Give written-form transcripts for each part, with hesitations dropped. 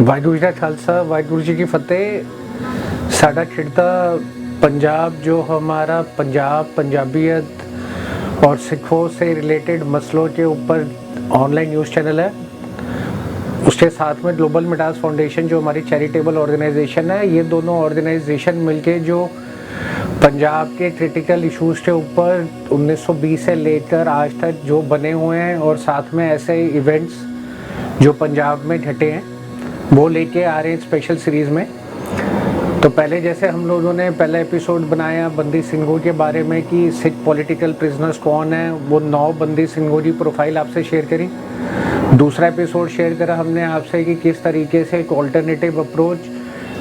वाहिगुरू जी का खालसा, वाहिगुरू जी की फतेह। साडा खिड़ता पंजाब, जो हमारा पंजाब, पंजाबियत और सिखों से रिलेटेड मसलों के ऊपर ऑनलाइन न्यूज़ चैनल है। उसके साथ में ग्लोबल मिडास फाउंडेशन, जो हमारी चैरिटेबल ऑर्गेनाइजेशन है, ये दोनों ऑर्गेनाइजेशन मिलके जो पंजाब के क्रिटिकल इश्यूज़ के ऊपर 1920 से लेकर आज तक जो बने हुए हैं और साथ में ऐसे इवेंट्स जो पंजाब में घटे हैं वो लेके आ रहे हैं स्पेशल सीरीज़ में। तो पहले जैसे हम लोगों ने पहला एपिसोड बनाया बंदी सिंघू के बारे में कि सिख पॉलिटिकल प्रिजनर्स कौन है, वो 9 बंदी सिंघू की प्रोफाइल आपसे शेयर करी। दूसरा एपिसोड शेयर करा हमने आपसे कि किस तरीके से एक ऑल्टरनेटिव अप्रोच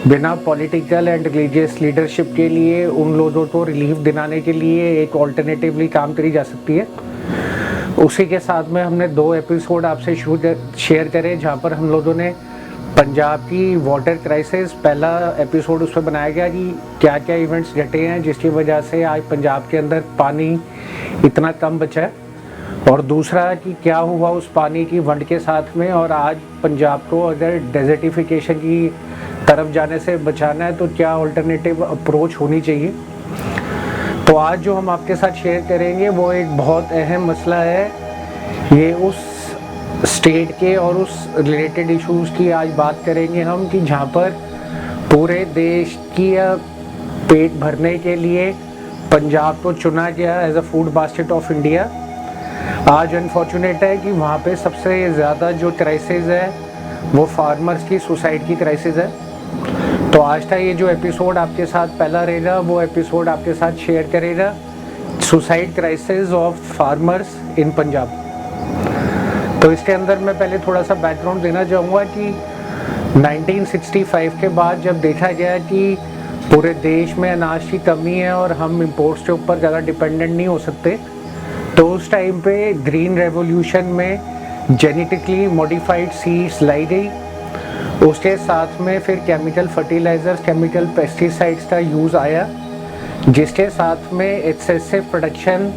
बिना पॉलिटिकल एंड रिलीजियस लीडरशिप के लिए उन लोगों को रिलीफ दिलाने के लिए एक ऑल्टरनेटिवली काम करी जा सकती है। उसी के साथ में हमने 2 एपिसोड आपसे शेयर करे जहाँ पर हम लोगों ने पंजाब की वाटर क्राइसिस, पहला एपिसोड उस पर बनाया गया कि क्या क्या इवेंट्स घटे हैं जिसकी वजह से आज पंजाब के अंदर पानी इतना कम बचा है, और दूसरा कि क्या हुआ उस पानी की वंड के साथ में, और आज पंजाब को अगर डेजर्टिफिकेशन की तरफ जाने से बचाना है तो क्या ऑल्टरनेटिव अप्रोच होनी चाहिए। तो आज जो हम आपके साथ शेयर करेंगे वो एक बहुत अहम मसला है। ये उस स्टेट के और उस रिलेटेड इश्यूज़ की आज बात करेंगे हम कि जहाँ पर पूरे देश की पेट भरने के लिए पंजाब को चुना गया as a food basket of India. आज अनफॉर्चुनेट है कि वहाँ पे सबसे ज़्यादा जो क्राइसिस है वो फार्मर्स की सुसाइड की क्राइसिस है। तो आज का ये जो एपिसोड आपके साथ पहला रहेगा वो एपिसोड आपके साथ शेयर करेगा suicide crisis of farmers in Punjab. तो इसके अंदर मैं पहले थोड़ा सा बैकग्राउंड देना चाहूँगा कि 1965 के बाद जब देखा गया कि पूरे देश में अनाज की कमी है और हम इंपोर्ट्स के ऊपर ज़्यादा डिपेंडेंट नहीं हो सकते, तो उस टाइम पे ग्रीन रेवोल्यूशन में जेनेटिकली मॉडिफाइड सीड्स लाई गई। उसके साथ में फिर केमिकल फर्टिलाइजर्स, केमिकल पेस्टिसाइड्स का यूज़ आया, जिसके साथ में एक्सेसिव प्रोडक्शन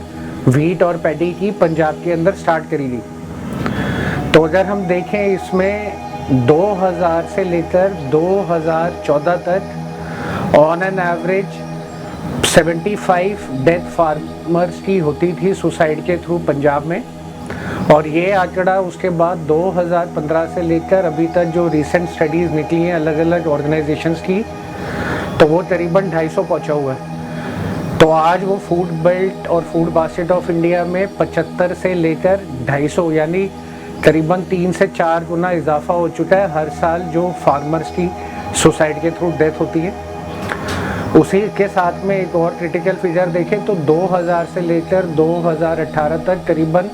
व्हीट और पैडी की पंजाब के अंदर स्टार्ट करी गई। तो अगर हम देखें इसमें 2000 से लेकर 2014 तक on an average 75 death farmers की होती थी सुसाइड के थ्रू पंजाब में, और ये आंकड़ा उसके बाद 2015 से लेकर अभी तक जो रिसेंट स्टडीज़ निकली हैं अलग अलग ऑर्गेनाइजेशंस की, तो वो करीबन 250 पहुँचा हुआ है। तो आज वो फूड बेल्ट और फूड बास्केट ऑफ इंडिया में 75 से लेकर 250 यानी करीबन 3 से 4 गुना इजाफा हो चुका है हर साल जो फार्मर्स की सुसाइड के थ्रू डेथ होती है। उसी के साथ में एक और क्रिटिकल फिगर देखें तो 2000 से लेकर 2018 तक करीबन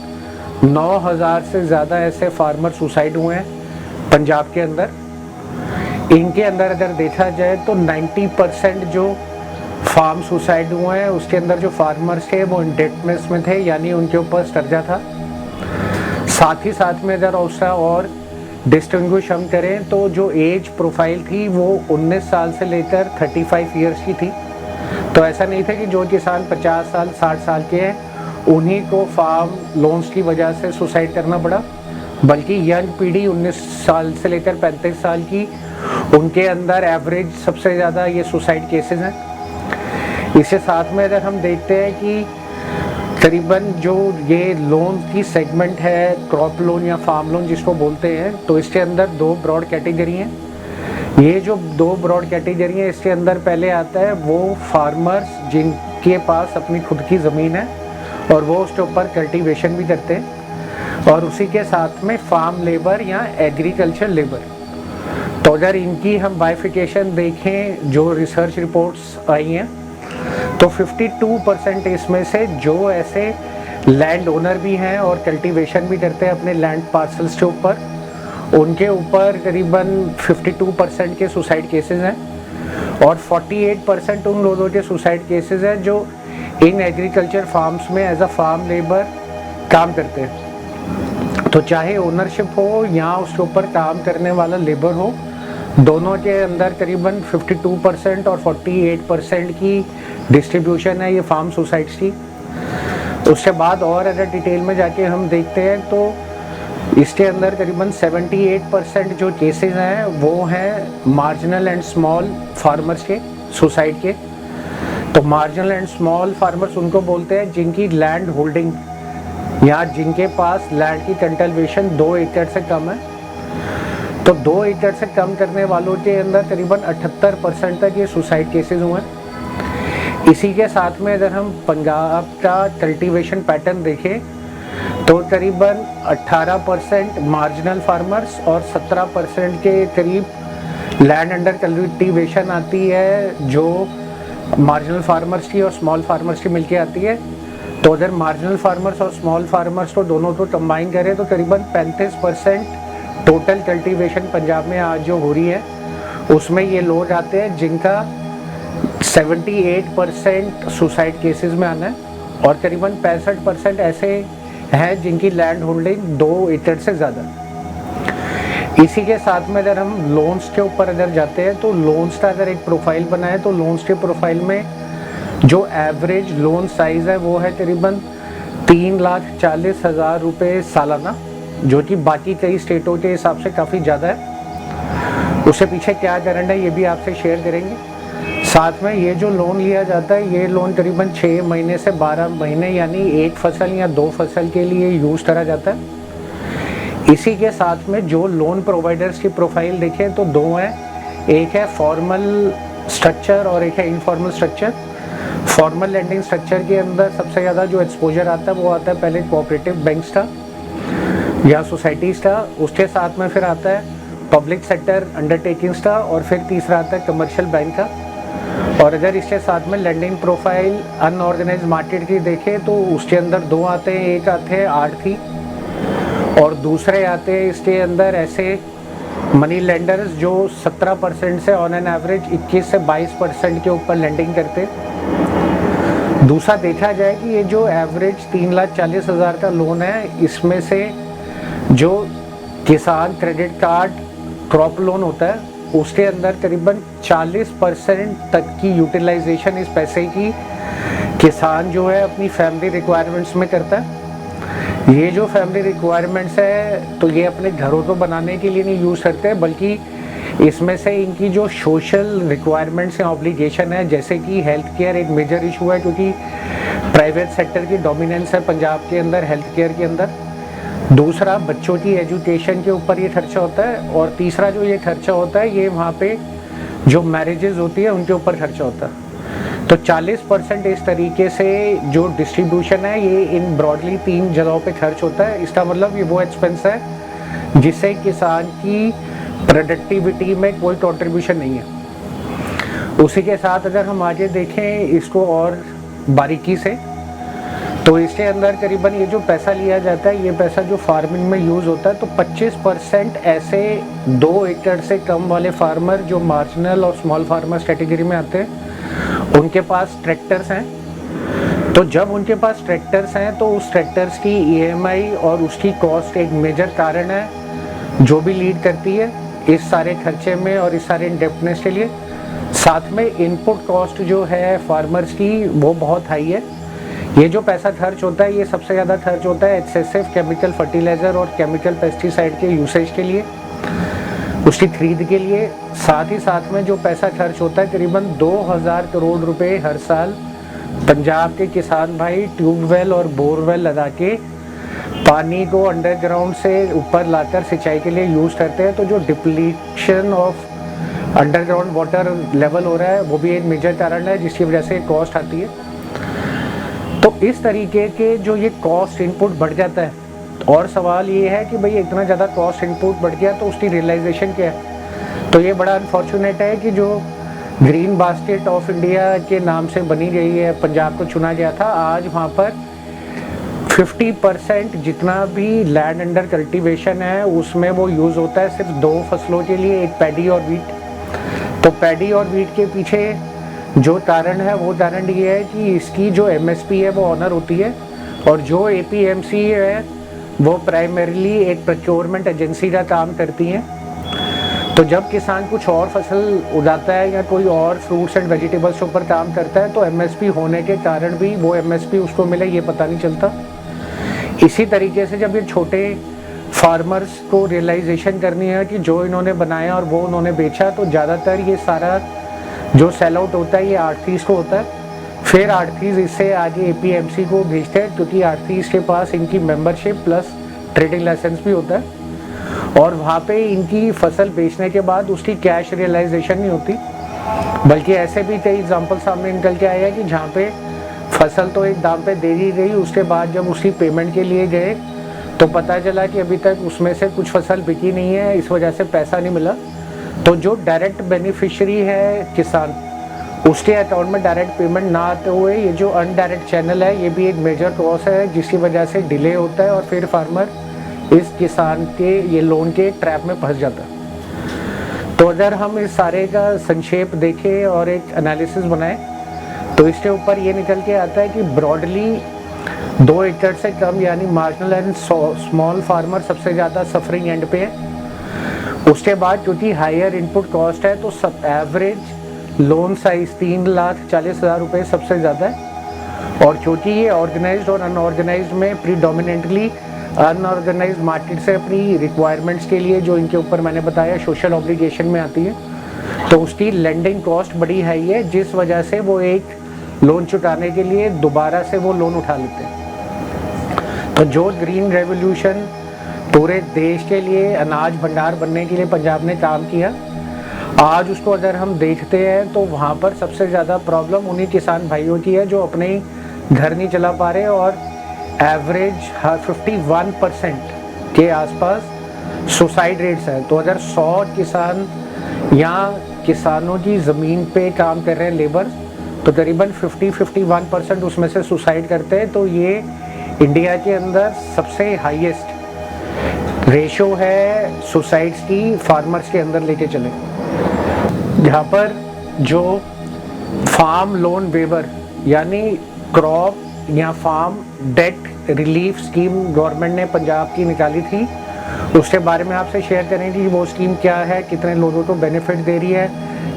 9000 से ज़्यादा ऐसे फार्मर सुसाइड हुए हैं पंजाब के अंदर। इनके अंदर अगर देखा जाए तो 90% जो फार्म सुसाइड हुए हैं उसके अंदर जो फार्मर्स थे वो इंडेटनेस में थे, यानी उनके ऊपर कर्जा था। साथ ही साथ में अगर उसका और डिस्टिंग्विश हम करें तो जो एज प्रोफाइल थी वो 19 साल से लेकर 35 ईयर्स की थी। तो ऐसा नहीं था कि जो किसान 50 साल 60 साल के हैं उन्हीं को फार्म लोन्स की वजह से सुसाइड करना पड़ा, बल्कि यंग पीढ़ी 19 साल से लेकर 35 साल की, उनके अंदर एवरेज सबसे ज़्यादा ये सुसाइड केसेस हैं। इसके साथ में अगर हम देखते हैं कि करीबन जो ये लोन की सेगमेंट है, क्रॉप लोन या फार्म लोन जिसको बोलते हैं, तो इसके अंदर 2 ब्रॉड कैटेगरी हैं। ये जो 2 ब्रॉड कैटेगरी हैं इसके अंदर पहले आता है वो फार्मर्स जिनके पास अपनी खुद की ज़मीन है और वो उसके ऊपर कल्टीवेशन भी करते हैं, और उसी के साथ में फार्म लेबर या एग्रीकल्चर लेबर। तो अगर इनकी हम बाइफिकेशन देखें जो रिसर्च रिपोर्ट्स आई हैं तो 52% इसमें से जो ऐसे लैंड ओनर भी हैं और कल्टीवेशन भी करते हैं अपने लैंड पार्सल्स के ऊपर, उनके ऊपर करीबन 52% के सुसाइड केसेस हैं, और 48% उन लोगों के सुसाइड केसेस हैं जो इन एग्रीकल्चर फार्म्स में एज अ फार्म लेबर काम करते हैं। तो चाहे ओनरशिप हो या उसके ऊपर काम करने वाला लेबर हो, दोनों के अंदर करीबन 52% और 48% की डिस्ट्रीब्यूशन है ये फार्म सुसाइड्स की। उसके बाद और अगर डिटेल में जाके हम देखते हैं तो इसके अंदर करीबन 78% जो केसेस हैं वो हैं मार्जिनल एंड स्मॉल फार्मर्स के, सुसाइड के। तो मार्जिनल एंड स्मॉल फार्मर्स उनको बोलते हैं जिनकी लैंड होल्डिंग या जिनके पास लैंड की कल्टीवेशन 2 एकड़ से कम है। तो 2 एकड़ से कम करने वालों के अंदर करीबन 78% तक ये सुसाइड केसेस हुए हैं। इसी के साथ में अगर हम पंजाब का कल्टीवेशन पैटर्न देखें तो करीबन 18% मार्जिनल फार्मर्स और 17% के करीब लैंड अंडर कल्टीवेशन आती है, जो मार्जिनल फार्मर्स की और स्मॉल फार्मर्स की मिलके आती है। तो अगर मार्जिनल फार्मर्स और स्मॉल फार्मर्स को दोनों को कंबाइन करें तो करीबन 35% टोटल कल्टीवेशन पंजाब में आज जो हो रही है उसमें ये लोग आते हैं जिनका 78% सुसाइड केसेस में आना है, और करीबन 65% ऐसे हैं जिनकी लैंड होल्डिंग 2 एकड़ से ज़्यादा। इसी के साथ में अगर हम लोन्स के ऊपर अगर जाते हैं तो लोन्स का अगर एक प्रोफाइल बनाए तो लोन्स के प्रोफाइल में जो एवरेज लोन साइज़ है वो है करीबन 3,40,000 रुपये सालाना, जो कि बाकी कई स्टेटों के हिसाब से काफ़ी ज़्यादा है। उससे पीछे क्या कारण है ये भी आपसे शेयर करेंगे। साथ में ये जो लोन लिया जाता है ये लोन करीबन 6 महीने से 12 महीने यानी 1 फसल या 2 फसल के लिए यूज़ करा जाता है। इसी के साथ में जो लोन प्रोवाइडर्स की प्रोफाइल देखें तो 2 हैं, एक है फॉर्मल स्ट्रक्चर और एक है informal structure. Formal landing structure के अंदर सबसे ज़्यादा जो एक्सपोजर आता है वो आता है पहले कोऑपरेटिव बैंक्स का या सोसाइटीज़ का, उसके साथ में फिर आता है पब्लिक सेक्टर अंडरटेकिंग्स का, और फिर तीसरा आता है कमर्शियल बैंक का। और अगर इसके साथ में लैंडिंग प्रोफाइल अनऑर्गेनाइज्ड मार्केट की देखें तो उसके अंदर 2 आते हैं, एक आते हैं आढ़ती और दूसरे आते हैं इसके अंदर ऐसे मनी लेंडर्स जो 17% से ऑन एन एवरेज 21 से 22% के ऊपर लैंडिंग करते। दूसरा देखा जाए कि ये जो एवरेज 3,40,000 का लोन है इसमें से जो किसान क्रेडिट कार्ड क्रॉप लोन होता है उसके अंदर करीबन 40% तक की यूटिलाइजेशन इस पैसे की किसान जो है अपनी फैमिली रिक्वायरमेंट्स में करता है। ये जो फैमिली रिक्वायरमेंट्स है तो ये अपने घरों को बनाने के लिए नहीं यूज़ करते, बल्कि इसमें से इनकी जो सोशल रिक्वायरमेंट्स या ऑब्लिगेशन है, जैसे कि हेल्थ केयर एक मेजर इशू है क्योंकि प्राइवेट सेक्टर की डोमिनेंस है पंजाब के अंदर हेल्थ केयर के अंदर। दूसरा बच्चों की एजुकेशन के ऊपर ये खर्चा होता है, और तीसरा जो ये खर्चा होता है ये वहाँ पे जो मैरिजेज होती है उनके ऊपर खर्चा होता है। तो 40% इस तरीके से जो डिस्ट्रीब्यूशन है ये इन ब्रॉडली 3 जगहों पे खर्च होता है। इसका मतलब ये वो एक्सपेंस है जिससे किसान की प्रोडक्टिविटी में कोई कंट्रीब्यूशन नहीं है। उसी के साथ अगर हम आगे देखें इसको और बारीकी से तो इसके अंदर करीबन ये जो पैसा लिया जाता है ये पैसा जो फार्मिंग में यूज़ होता है तो 25% ऐसे 2 एकड़ से कम वाले फार्मर जो मार्जिनल और स्मॉल फार्मर्स कैटेगरी में आते हैं उनके पास ट्रैक्टर्स हैं। तो जब उनके पास ट्रैक्टर्स हैं तो उस ट्रैक्टर्स की EMI और उसकी कॉस्ट एक मेजर कारण है जो भी लीड करती है इस सारे खर्चे में और इस सारे इंडेप्टनेस के लिए। साथ में इनपुट कॉस्ट जो है फार्मर्स की वो बहुत हाई है। ये जो पैसा खर्च होता है ये सबसे ज़्यादा खर्च होता है एक्सेसिव केमिकल फर्टिलाइज़र और केमिकल पेस्टिसाइड के यूसेज के लिए, उसकी खरीद के लिए। साथ ही साथ में जो पैसा खर्च होता है करीबन 2,000 करोड़ रुपए हर साल पंजाब के किसान भाई ट्यूबवेल और बोरवेल लगा के पानी को अंडरग्राउंड से ऊपर लाकर सिंचाई के लिए यूज़ करते हैं। तो जो depletion of underground water level हो रहा है वो भी एक मेजर कारण है जिसकी वजह से कॉस्ट आती है। तो इस तरीके के जो ये कॉस्ट इनपुट बढ़ जाता है, और सवाल ये है कि भाई इतना ज़्यादा कॉस्ट इनपुट बढ़ गया तो उसकी रियलाइजेशन क्या है। तो ये बड़ा अनफॉर्चुनेट है कि जो ग्रीन बास्केट ऑफ इंडिया के नाम से बनी गई है, पंजाब को चुना गया था, आज वहाँ पर 50% जितना भी लैंड अंडर कल्टीवेशन है उसमें वो यूज़ होता है सिर्फ 2 फसलों के लिए, एक पैडी और वीट। तो पैडी और वीट के पीछे जो कारण है वो कारण ये है कि इसकी जो MSP है वो ऑनर होती है, और जो APMC है वो प्राइमरीली एक प्रोक्योरमेंट एजेंसी का काम करती हैं। तो जब किसान कुछ और फसल उगाता है या कोई और फ्रूट्स एंड वेजिटेबल्स के ऊपर काम करता है तो MSP होने के कारण भी वो MSP उसको मिले ये पता नहीं चलता। इसी तरीके से जब ये छोटे फार्मर्स को रियलाइजेशन करनी है कि जो इन्होंने बनाया और वो उन्होंने बेचा, तो ज़्यादातर ये सारा जो सेल आउट होता है ये आड़तीस को होता है। फिर आड़तीस इससे आगे APMC को भेजते हैं, क्योंकि आड़तीस के पास इनकी मेंबरशिप प्लस ट्रेडिंग लाइसेंस भी होता है, और वहाँ पे इनकी फसल बेचने के बाद उसकी कैश रियलाइजेशन नहीं होती। बल्कि ऐसे भी कई एग्जाम्पल सामने निकल के आए हैं कि जहाँ पे फसल तो एक दाम पे दे दी गई, उसके बाद जब उसकी पेमेंट के लिए गए तो पता चला कि अभी तक उसमें से कुछ फसल बिकी नहीं है, इस वजह से पैसा नहीं मिला। तो जो डायरेक्ट बेनिफिशियरी है किसान, उसके अकाउंट में डायरेक्ट पेमेंट ना आते हुए ये जो अनडायरेक्ट चैनल है, ये भी एक मेजर कॉज है जिसकी वजह से डिले होता है और फिर फार्मर इस किसान के ये लोन के ट्रैप में फंस जाता है। तो अगर हम इस सारे का संक्षेप देखें और एक एनालिसिस बनाएं तो इसके ऊपर ये निकल के आता है कि ब्रॉडली 2 एकड़ से कम यानी मार्जिनल एंड स्मॉल फार्मर सबसे ज़्यादा सफरिंग एंड पे है। उसके बाद क्योंकि हायर इनपुट कॉस्ट है तो सब एवरेज लोन साइज 3,40,000 रुपये सबसे ज़्यादा है। और क्योंकि ये ऑर्गेनाइज्ड और अनऑर्गेनाइज्ड में प्रीडोमिनेंटली अनऑर्गेनाइज्ड मार्केट से अपनी रिक्वायरमेंट्स के लिए जो इनके ऊपर मैंने बताया सोशल ऑब्लिगेशन में आती है, तो उसकी लेंडिंग कॉस्ट बड़ी हाई है, जिस वजह से वो एक लोन चुकाने के लिए दोबारा से वो लोन उठा लेते हैं। तो जो ग्रीन रेवोल्यूशन पूरे देश के लिए अनाज भंडार बनने के लिए पंजाब ने काम किया, आज उसको अगर हम देखते हैं तो वहाँ पर सबसे ज़्यादा प्रॉब्लम उन्हीं किसान भाइयों की है जो अपने घर नहीं चला पा रहे, और एवरेज 51% के आसपास सुसाइड रेट्स हैं। तो अगर 100 किसान या किसानों की ज़मीन पे काम कर रहे हैं लेबर, तो करीबन 50-51% उसमें से सुसाइड करते हैं। तो ये इंडिया के अंदर सबसे हाईएस्ट रेशो है सुसाइड्स की फार्मर्स के अंदर लेके चले। जहाँ पर जो फार्म लोन वेवर यानी क्रॉप या farm debt relief scheme government ने पंजाब की निकाली थी, उसके बारे में आपसे शेयर करेंगे कि वो स्कीम क्या है, कितने लोगों को बेनिफिट दे रही है,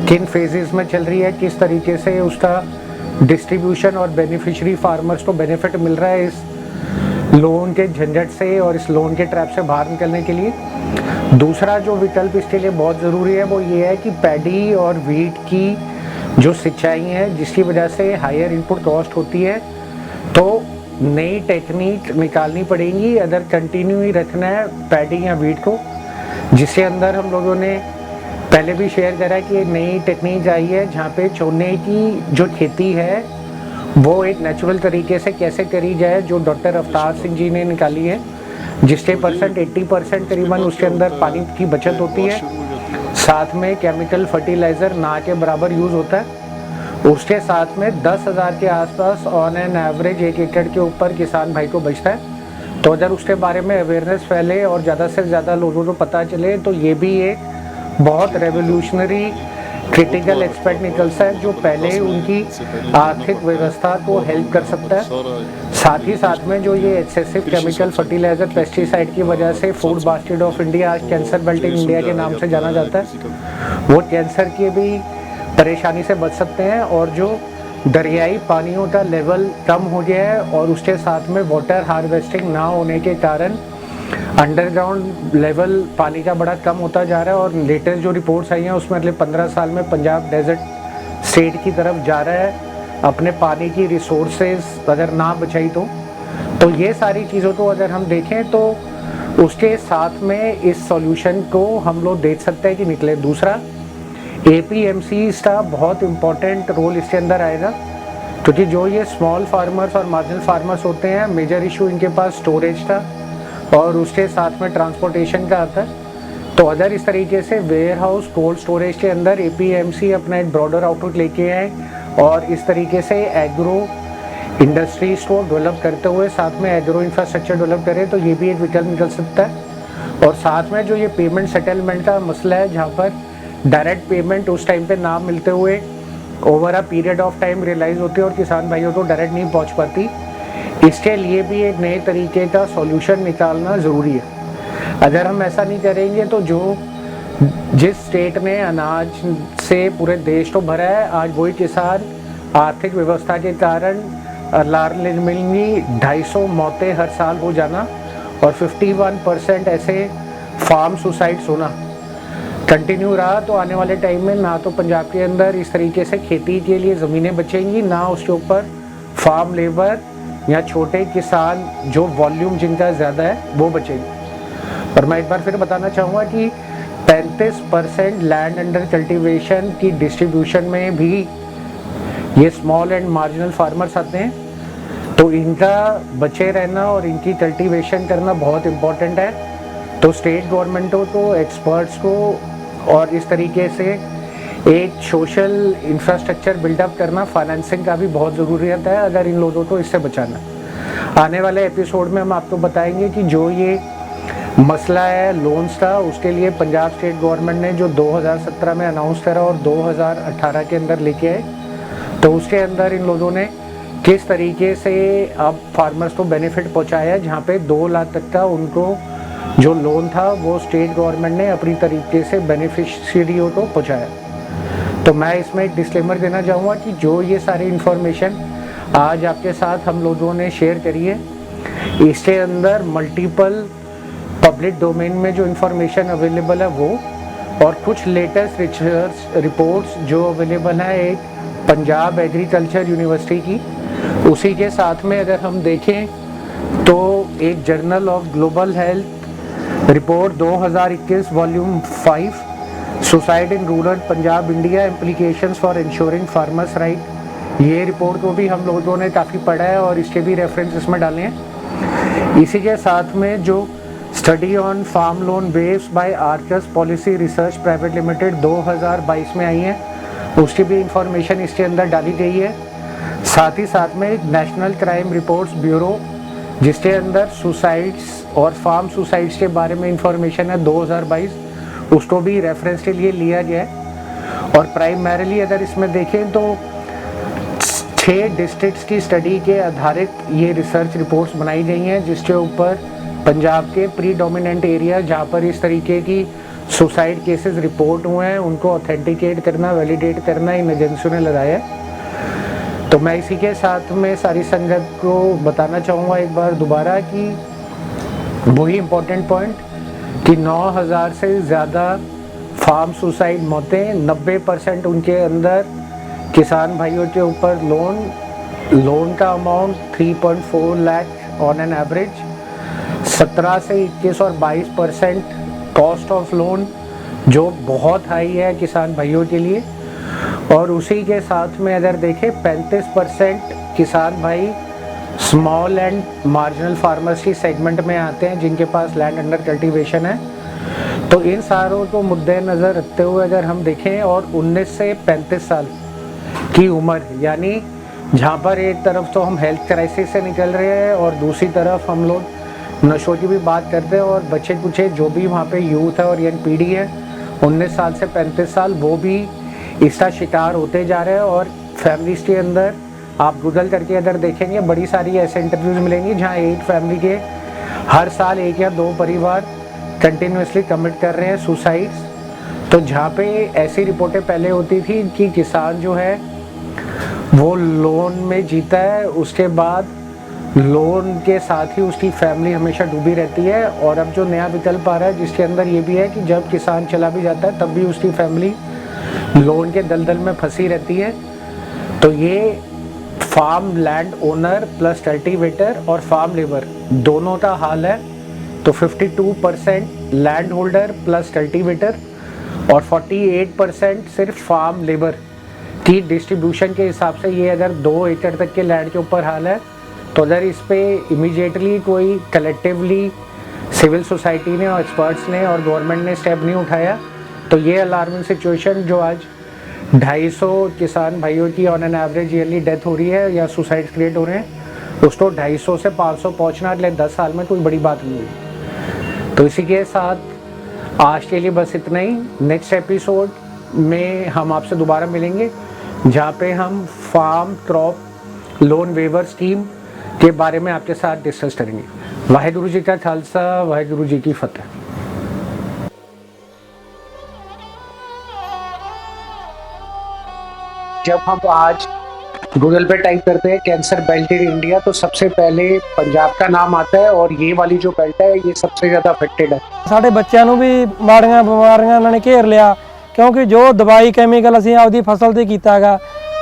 किन फेजेस में चल रही है, किस तरीके से उसका डिस्ट्रीब्यूशन और बेनिफिशियरी फार्मर्स को बेनिफिट मिल रहा है इस लोन के झंझट से और इस लोन के ट्रैप से बाहर निकलने के लिए। दूसरा जो विकल्प इसके लिए बहुत ज़रूरी है वो ये है कि पैडी और वीट की जो सिंचाई है, जिसकी वजह से हायर इनपुट कॉस्ट होती है, तो नई टेक्निक निकालनी पड़ेगी अगर कंटिन्यू ही रखना है पैडी या वीट को, जिसके अंदर हम लोगों ने पहले भी शेयर करा कि एक नई टेक्निक आई है जहाँ पे चोने की जो खेती है वो एक नेचुरल तरीके से कैसे करी जाए, जो डॉक्टर अवतार सिंह जी ने निकाली है, जिसके 80% करीबन उसके अंदर पानी की बचत होती है, साथ में केमिकल फर्टिलाइज़र ना के बराबर यूज़ होता है। उसके साथ में 10,000 के आसपास ऑन एन एवरेज 1 एकड़ के ऊपर किसान भाई को बचता है। तो अगर उसके बारे में अवेयरनेस फैले और ज़्यादा से ज़्यादा लोगों को पता चले तो ये भी एक बहुत रेवोल्यूशनरी क्रिटिकल एक्सपेक्ट निकलता है जो पहले उनकी आर्थिक व्यवस्था को हेल्प कर सकता है। साथ ही साथ में जो ये एक्सेसिव केमिकल फर्टिलाइज़र पेस्टिसाइड की वजह से फूड बास्केट ऑफ इंडिया आज कैंसर बेल्ट इन इंडिया के नाम से जाना जाता है, वो कैंसर की भी परेशानी से बच सकते हैं। और जो दरियाई पानियों का लेवल कम हो गया है और उसके साथ में वाटर हार्वेस्टिंग ना होने के कारण अंडरग्राउंड लेवल पानी का बड़ा कम होता जा रहा है, और लेटेस्ट जो रिपोर्ट्स आई हैं उसमें अगले 15 साल में पंजाब डेजर्ट स्टेट की तरफ जा रहा है अपने पानी की रिसोर्सेज अगर ना बचाई तो ये सारी चीज़ों को अगर हम देखें तो उसके साथ में इस सॉल्यूशन को हम लोग देख सकते हैं कि निकले। दूसरा APMC का बहुत इम्पोर्टेंट रोल इसके अंदर आएगा, क्योंकि जो ये स्मॉल फार्मर्स और मार्जिनल फार्मर्स होते हैं मेजर इशू इनके पास स्टोरेज का और उसके साथ में ट्रांसपोर्टेशन का आता है। तो अगर इस तरीके से वेयर हाउस कोल्ड स्टोरेज के अंदर APMC अपना एक ब्रॉडर आउटलुक लेके आए और इस तरीके से एग्रो इंडस्ट्रीज को डेवलप करते हुए साथ में एग्रो इंफ्रास्ट्रक्चर डेवलप करें तो ये भी एक विकल्प निकल सकता है। और साथ में जो ये पेमेंट सेटलमेंट का मसला है जहाँ पर डायरेक्ट पेमेंट उस टाइम पे ना मिलते हुए over a period of time realize होती है और किसान भाइयों को डायरेक्ट नहीं पहुँच पाती, इसके लिए भी एक नए तरीके का सॉल्यूशन निकालना ज़रूरी है। अगर हम ऐसा नहीं करेंगे तो जो जिस स्टेट ने अनाज से पूरे देश को भरा है, आज वही किसान आर्थिक व्यवस्था के कारण अलार्मिंगली 250 मौतें हर साल हो जाना और 51% ऐसे फार्म सुसाइड्स होना कंटिन्यू रहा, तो आने वाले टाइम में ना तो पंजाब के अंदर इस तरीके से खेती के लिए ज़मीनें बचेंगी, ना उसके ऊपर फार्म लेबर या छोटे किसान जो वॉल्यूम जिनका ज़्यादा है वो बचेगी। और मैं एक बार फिर बताना चाहूँगा कि 35% लैंड अंडर कल्टीवेशन की डिस्ट्रीब्यूशन में भी ये स्मॉल एंड मार्जिनल फार्मर्स आते हैं, तो इनका बचे रहना और इनकी कल्टीवेशन करना बहुत इम्पोर्टेंट है। तो स्टेट गवर्नमेंटों को, एक्सपर्ट्स को और इस तरीके से एक सोशल इंफ्रास्ट्रक्चर बिल्डअप करना, फाइनेंसिंग का भी बहुत ज़रूरी रहता है अगर इन लोगों को इससे बचाना। आने वाले एपिसोड में हम आपको बताएंगे कि जो ये मसला है लोन्स का, उसके लिए पंजाब स्टेट गवर्नमेंट ने जो 2017 में अनाउंस करा और 2018 के अंदर लेके आए, तो उसके अंदर इन लोगों ने किस तरीके से अब फार्मर्स को बेनिफिट पहुंचाया है, जहाँ पे 2 लाख तक का उनको जो लोन था वो स्टेट गवर्नमेंट ने अपनी तरीके से बेनिफिशियरियों को पहुंचाया। तो मैं इसमें एक डिस्क्लेमर देना चाहूँगा कि जो ये सारी इन्फॉर्मेशन आज आपके साथ हम लोगों ने शेयर करी है, इसके अंदर मल्टीपल पब्लिक डोमेन में जो इन्फॉर्मेशन अवेलेबल है वो, और कुछ लेटेस्ट रिसर्च रिपोर्ट्स जो अवेलेबल है एक पंजाब एग्रीकल्चर यूनिवर्सिटी की, उसी के साथ में अगर हम देखें तो एक journal of global health report 2021 volume 5 suicide in rural Punjab India implications for ensuring farmers right, ये रिपोर्ट को भी हम लोगों ने काफ़ी पढ़ा है और इसके भी रेफरेंस इसमें डाले हैं। इसी के साथ में जो study on farm loan waivers by archers policy research private limited 2022 में आई है, उसकी भी इंफॉर्मेशन इसके अंदर डाली गई है। साथ ही साथ में एक नेशनल क्राइम रिपोर्ट्स ब्यूरो जिसके अंदर सुसाइड्स और फार्म सुसाइड्स के बारे में इंफॉर्मेशन है 2022, उसको भी रेफरेंस के लिए लिया गया है। और प्राइमरीली अगर इसमें देखें तो 6 डिस्ट्रिक्ट्स की स्टडी के आधारित ये रिसर्च रिपोर्ट्स बनाई गई हैं, जिसके ऊपर पंजाब के प्रीडोमिनेंट एरिया जहाँ पर इस तरीके की सुसाइड केसेस रिपोर्ट हुए हैं उनको ऑथेंटिकेट करना, वैलिडेट करना इन एजेंसियों ने लगाया है। तो मैं इसी के साथ में सारी संगत को बताना चाहूँगा एक बार दोबारा कि वही इम्पोर्टेंट पॉइंट कि 9000 से ज़्यादा फार्म सुसाइड मौतें, 90% उनके अंदर किसान भाइयों के ऊपर लोन का amount 3.4 lakh on an average, 17 से 21 और 22% कॉस्ट ऑफ लोन जो बहुत हाई है किसान भाइयों के लिए। और उसी के साथ में अगर देखें 35% किसान भाई स्मॉल एंड मार्जिनल फार्मर्स की सेगमेंट में आते हैं जिनके पास लैंड अंडर कल्टीवेशन है। तो इन सारों को मुद्दे नज़र रखते हुए अगर हम देखें और 19 से 35 साल की उम्र, यानी जहाँ पर एक तरफ तो हम हेल्थ क्राइसिस से निकल रहे हैं और दूसरी तरफ हम लोग नशों की भी बात करते हैं, और बच्चे कुचे जो भी वहाँ पे यूथ है और यंग पीढ़ी है 19 साल से 35 साल वो भी इसका शिकार होते जा रहे हैं। और फैमिलीज़ के अंदर आप गूगल करके अगर देखेंगे बड़ी सारी ऐसे इंटरव्यूज़ मिलेंगी जहाँ एक फैमिली के हर साल 1 या 2 परिवार कंटिन्यूसली कमिट कर रहे हैं सुसाइड्स। तो जहाँ पे ऐसी रिपोर्टें पहले होती थी कि किसान जो है वो लोन में जीता है, उसके बाद लोन के साथ ही उसकी फैमिली हमेशा डूबी रहती है। और अब जो नया विकल्प आ रहा है जिसके अंदर ये भी है कि जब किसान चला भी जाता है तब भी उसकी फैमिली लोन के दलदल में फंसी रहती है। तो ये farm land owner plus cultivator और फार्म लेबर दोनों का हाल है। तो 52% लैंड होल्डर प्लस कल्टीवेटर और 48% सिर्फ फार्म लेबर की डिस्ट्रीब्यूशन के हिसाब से ये अगर 2 एकड़ तक के लैंड के ऊपर हाल है। तो अगर इस पे इमीडिएटली कोई कलेक्टिवली सिविल सोसाइटी ने और एक्सपर्ट्स ने और गवर्नमेंट ने स्टेप नहीं उठाया तो ये अलार्मिंग सिचुएशन जो आज 250 किसान भाइयों की on an average yearly death हो रही है या सुसाइड क्रिएट हो रहे हैं, उसको 250 से 500 पहुँचना अगले 10 साल में कोई बड़ी बात नहीं हुई। तो इसी के साथ आज के लिए बस इतना ही। नेक्स्ट एपिसोड में हम आपसे दोबारा मिलेंगे जहाँ पे हम farm crop loan waiver scheme के बारे में आपके साथ डिस्कस करेंगे। वाहेगुरु जी का खालसा, वाहेगुरु जी की फतेह। जब हम आज गूगल पे टाइप करते हैं कैंसर बेल्ट इन इंडिया तो सबसे पहले पंजाब का नाम आता है और ये वाली जो बेल्ट है ये सबसे ज़्यादा अफेक्टेड है। ਸਾਡੇ ਬੱਚਿਆਂ ਨੂੰ ਵੀ ਮਾੜੀਆਂ ਬਿਮਾਰੀਆਂ ਇਹਨਾਂ ਨੇ ਘੇਰ ਲਿਆ ਕਿਉਂਕਿ ਜੋ ਦਵਾਈ ਕੈਮੀਕਲ ਅਸੀਂ ਆਪਦੀ ਫਸਲ ਤੇ ਕੀਤਾ ਹੈਗਾ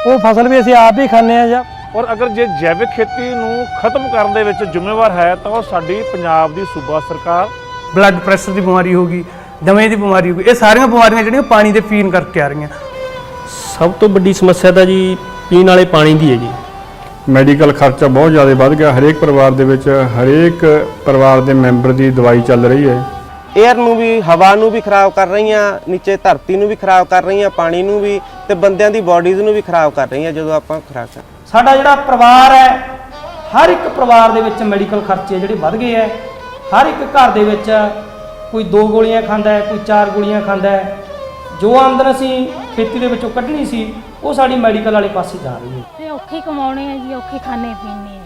ਉਹ ਫਸਲ ਵੀ ਅਸੀਂ ਆਪ ਹੀ ਖਾਂਦੇ ਆ ਜਾਂ ਔਰ ਅਗਰ ਜੇ ਜੈਵਿਕ ਖੇਤੀ ਨੂੰ ਖਤਮ ਕਰਨ ਦੇ ਵਿੱਚ ਜ਼ਿੰਮੇਵਾਰ ਹੈ ਤਾਂ ਉਹ ਸਾਡੀ ਪੰਜਾਬ ਦੀ ਸੂਬਾ ਸਰਕਾਰ। ਬਲੱਡ ਪ੍ਰੈਸ਼ਰ ਦੀ ਬਿਮਾਰੀ ਹੋ ਗਈ, ਦਮੇ ਦੀ ਬਿਮਾਰੀ ਹੋ ਗਈ, ਇਹ ਸਾਰੀਆਂ ਬਿਮਾਰੀਆਂ ਜਿਹੜੀਆਂ ਪਾਣੀ ਦੇ ਪੀਣ ਕਰਕੇ ਆ ਰਹੀਆਂ। ਸਭ ਤੋਂ ਵੱਡੀ ਸਮੱਸਿਆ ਤਾਂ ਜੀ ਪੀਣ ਵਾਲੇ ਪਾਣੀ ਦੀ ਹੈ ਜੀ। ਮੈਡੀਕਲ ਖਰਚਾ ਬਹੁਤ ਜ਼ਿਆਦਾ ਵੱਧ ਗਿਆ। ਹਰੇਕ ਪਰਿਵਾਰ ਦੇ ਵਿੱਚ ਹਰੇਕ ਪਰਿਵਾਰ ਦੇ ਮੈਂਬਰ ਦੀ ਦਵਾਈ ਚੱਲ ਰਹੀ ਹੈ। एयर ਨੂੰ ਵੀ ਹਵਾ ਨੂੰ ਵੀ ਖਰਾਬ ਕਰ ਰਹੀਆਂ, ਨੀਚੇ ਧਰਤੀ ਨੂੰ ਵੀ ਖਰਾਬ ਕਰ ਰਹੀਆਂ, ਪਾਣੀ ਨੂੰ ਵੀ ਤੇ ਬੰਦਿਆਂ ਦੀ ਬਾਡੀਜ਼ ਨੂੰ ਵੀ ਖਰਾਬ ਕਰ ਰਹੀਆਂ ਜਦੋਂ ਆਪਾਂ ਖੁਰਾਕ। ਸਾਡਾ ਜਿਹੜਾ ਪਰਿਵਾਰ ਹੈ ਹਰ ਇੱਕ ਪਰਿਵਾਰ ਦੇ ਵਿੱਚ ਮੈਡੀਕਲ ਖਰਚੇ ਜਿਹੜੇ ਵੱਧ ਗਏ ਹੈ। ਹਰ ਇੱਕ ਘਰ ਦੇ ਵਿੱਚ ਕੋਈ 2 ਗੋਲੀਆਂ ਖਾਂਦਾ ਹੈ, ਕੋਈ 4 ਗੋਲੀਆਂ ਖਾਂਦਾ ਹੈ। ਜੋ ਆਮਦਨ ਅਸੀਂ ਖੇਤੀ ਦੇ ਵਿੱਚੋਂ ਕੱਢਣੀ ਸੀ ਉਹ ਸਾਡੀ ਮੈਡੀਕਲ ਵਾਲੇ ਪਾਸੇ ਜਾ ਰਹੀ ਹੈ। ਔਖੇ ਕਮਾਉਣੇ ਆ ਜੀ, ਔਖੇ ਖਾਣੇ ਪੀਣੇ ਆ।